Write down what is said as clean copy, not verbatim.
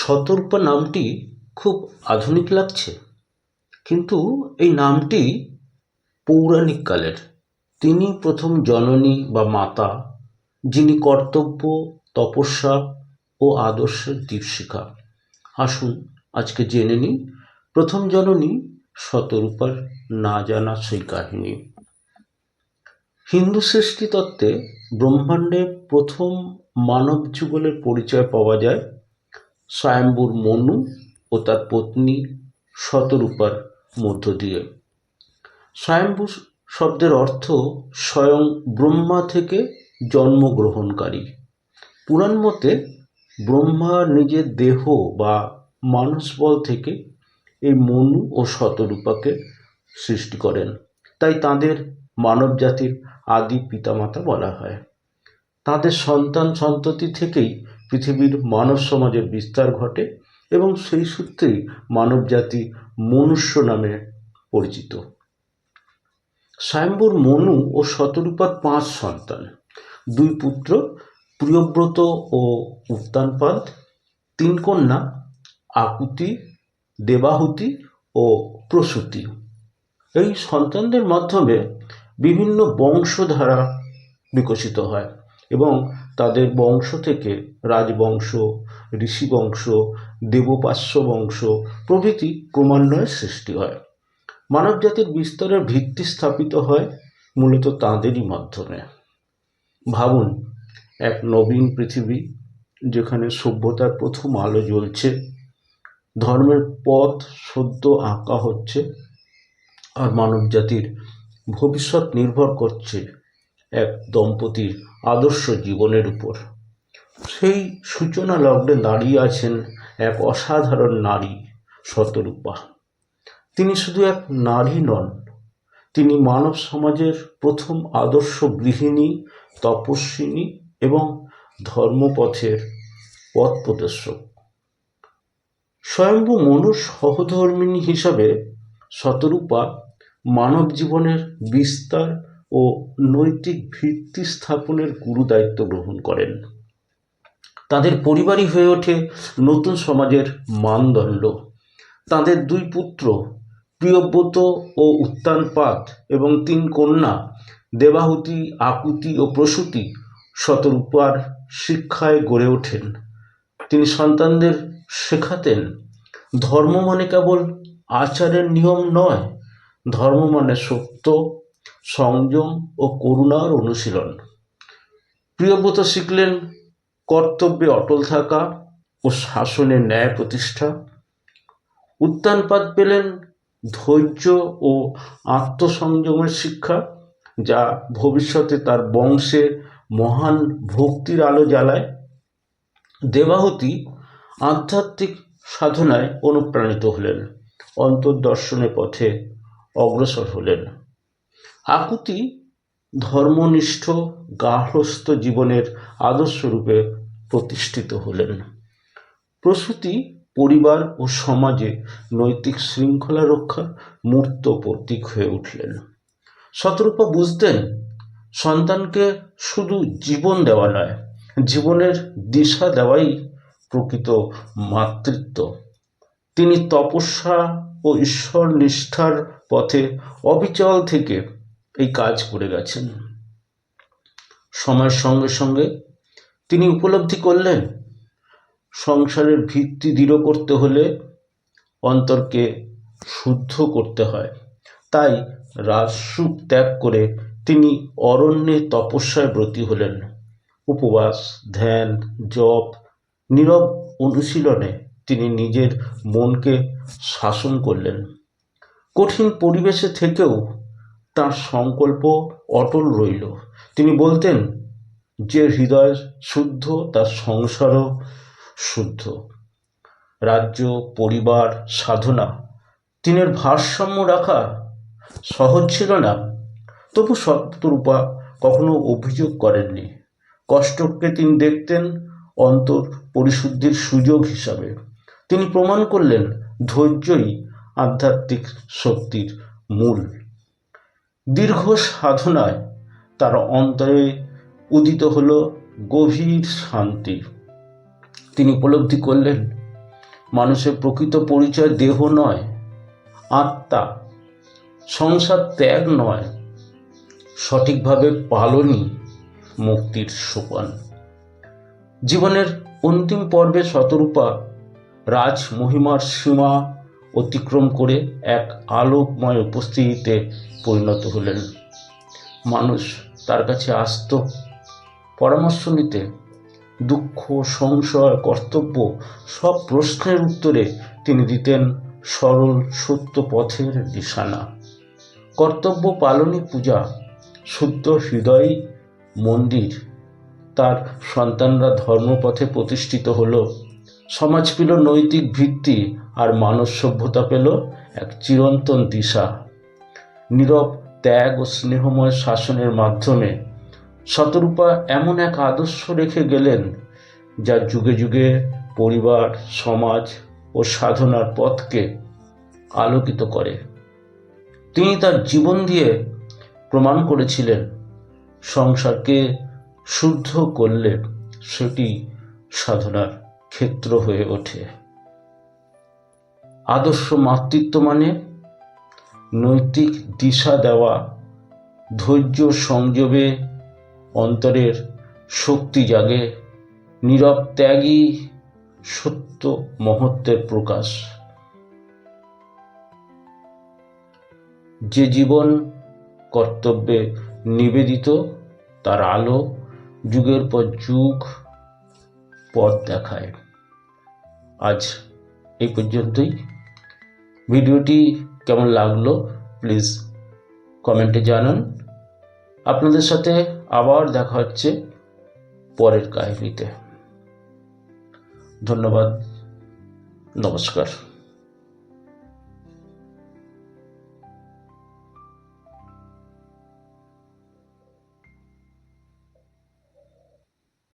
শতরূপা নামটি খুব আধুনিক লাগছে, কিন্তু এই নামটি পৌরাণিক কালের। তিনি প্রথম জননী বা মাতা, যিনি কর্তব্য, তপস্যা ও আদর্শের দীপশিখা। আসুন আজকে জেনে নিই প্রথম জননী শতরূপার না জানা সেই কাহিনী। হিন্দু সৃষ্টি তত্ত্বে ব্রহ্মাণ্ডে প্রথম মানব যুগলের পরিচয় পাওয়া যায় স্বয়ম্ভুর মনু ও তার পত্নী শতরূপার মধ্য দিয়ে। স্বয়ম্ভু শব্দের অর্থ স্বয়ং ব্রহ্মা থেকে জন্মগ্রহণকারী। পুরাণ মতে ব্রহ্মা নিজের দেহ বা মানস বল থেকে এই মনু ও শতরূপাকে সৃষ্টি করেন, তাই তাঁদের মানব জাতির আদি পিতামাতা বলা হয়। তাদের সন্তান সন্ততি থেকেই পৃথিবীর মানব সমাজের বিস্তার ঘটে এবং সেই সূত্রেই মানব জাতি মনুষ্য নামে পরিচিত। স্বয়ম্ভুর মনু ও শতরূপার 5 সন্তান, 2 পুত্র প্রিয়ব্রত ও উত্তানপাদ, 3 কন্যা আকুতি, দেবাহুতি ও প্রসূতি। এই সন্তানদের মাধ্যমে বিভিন্ন বংশধারা বিকশিত হয় এবং তাদের বংশ থেকে রাজবংশ, ঋষিবংশ, দেবপাশ্য বংশ প্রভৃতি ক্রমান্বয়ে সৃষ্টি হয়। মানব জাতির বিস্তারের ভিত্তি স্থাপিত হয় মূলত তাঁদেরই মাধ্যমে। ভাবুন, এক নবীন পৃথিবী যেখানে সভ্যতার প্রথম আলো জ্বলছে, ধর্মের পথ সদ্য আঁকা হচ্ছে, আর মানব জাতির ভবিষ্যৎ নির্ভর করছে এক দম্পতির আদর্শ জীবনের উপর। সেই সূচনা লগ্নে দাঁড়িয়ে আছেন এক অসাধারণ নারী, শতরূপা। তিনি শুধু এক নারী নন, তিনি মানব সমাজের প্রথম আদর্শ গৃহিণী, তপস্বিনী এবং ধর্মপথের পথ প্রদর্শক। স্বয়ম্ভু মনুর সহধর্মিণী হিসাবে শতরূপা মানব জীবনের বিস্তার ও নৈতিক ভিত্তি স্থাপনের গুরুদায়িত্ব গ্রহণ করেন। তাদের পরিবারই হয়ে ওঠে নতুন সমাজের মানদণ্ড। তাদের 2 পুত্র প্রিয়ব্রত ও উত্তানপাদ এবং 3 কন্যা দেবাহুতি, আকুতি ও প্রসূতি শতরূপার শিক্ষায় গড়ে ওঠেন। তিনি সন্তানদের শেখাতেন, ধর্ম মানে কেবল আচারের নিয়ম নয়, ধর্ম মানে সত্য, সংযম ও করুণার অনুশীলন। প্রিয়ব্রত শিখলেন কর্তব্যে অটল থাকা ও শাসনের ন্যায় প্রতিষ্ঠা। উত্তানপাদ পেলেন ধৈর্য ও আত্মসংযমের শিক্ষা, যা ভবিষ্যতে তার বংশে মহান ভক্তির আলো জ্বালায়। দেবাহুতি আধ্যাত্মিক সাধনায় অনুপ্রাণিত হলেন, অন্তর্দর্শনের পথে অগ্রসর হলেন। আকুতি ধর্মনিষ্ঠ গার্হস্থ্য জীবনের আদর্শরূপে প্রতিষ্ঠিত হলেন। প্রসূতি পরিবার ও সমাজে নৈতিক শৃঙ্খলা রক্ষার মূর্ত প্রতীক হয়ে উঠলেন। শতরূপা বুঝতেন, সন্তানকে শুধু জীবন দেওয়া নয়, জীবনের দিশা দেওয়াই প্রকৃত মাতৃত্ব। তিনি তপস্যা ও ঈশ্বর নিষ্ঠার পথে অবিচল থেকে এই কাজ করে গেছেন। সময়ের সঙ্গে সঙ্গে তিনি উপলব্ধি করলেন, সংসারের ভিত্তি দৃঢ় করতে হলে অন্তরকে শুদ্ধ করতে হয়। তাই রাজসুখ ত্যাগ করে তিনি অরণ্যে তপস্যায় ব্রতী হলেন। উপবাস, ধ্যান, জপ, নীরব অনুশীলনে তিনি নিজের মনকে শাসন করলেন। কঠিন পরিবেশে থেকেও তার সংকল্প অটল রইল। তিনি বলতেন, যে হৃদয় শুদ্ধ তার সংসারও শুদ্ধ। রাজ্য, পরিবার, সাধনা, তিনের ভারসাম্য রাখা সহজ ছিল না। তবু শতরূপা কখনো অভিযোগ করেননি। কষ্টকে তিনি দেখতেন অন্তর পরিশুদ্ধির সুযোগ হিসাবে। তিনি প্রমাণ করলেন, ধৈর্যই আধ্যাত্মিক শক্তির মূল। দীর্ঘ সাধনায় তার অন্তরে উদিত হলো গভীর শান্তি। তিনি উপলব্ধি করলেন, মানুষের প্রকৃত পরিচয় দেহ নয়, আত্মা। সংসার ত্যাগ নয়, সঠিকভাবে পালনই মুক্তির সোপান। জীবনের অন্তিম পর্বে শতরূপা রাজ মহিমার সীমা অতিক্রম করে এক আলোকময় উপস্থিতিতে পরিণত হলেন। মানুষ তার কাছে আসত পরামর্শ নিতে। দুঃখ, সংশয়, কর্তব্য সব প্রশ্নের উত্তরে তিনি দিতেন সরল সত্য পথের নিশানা। কর্তব্য পালনই পূজা, শুদ্ধ হৃদয় মন্দির। তার সন্তানরা ধর্মপথে প্রতিষ্ঠিত হলো, সমাজ পেল নৈতিক ভিত্তি, আর মানব সভ্যতা পেল এক চিরন্তন দিশা। নীরব ত্যাগ ও স্নেহময় শাসনের মাধ্যমে শতরূপা এমন এক আদর্শ রেখে গেলেন যা যুগে যুগে পরিবার, সমাজ ও সাধনার পথকে আলোকিত করে। তিনি তার জীবন দিয়ে প্রমাণ করেছিলেন, সংসারকে শুদ্ধ করলে সেটি সাধনার ক্ষেত্র হয়ে ওঠে। আদর্শ মাতৃত্ব মানে নৈতিক দিশা দেওয়া, ধৈর্য সংযমে অন্তরের শক্তি জাগে, নীরব ত্যাগই সত্য মহত্বের প্রকাশ। যে জীবন কর্তব্যে নিবেদিত, তার আলো যুগের পর যুগ পথ দেখায়। আজ এই পর্যন্তই। ভিডিওটি কেমন লাগলো প্লিজ কমেন্টে জানান। আপনাদের সাথে আবার দেখা হচ্ছে পরের কাহিনীতে। ধন্যবাদ, নমস্কার।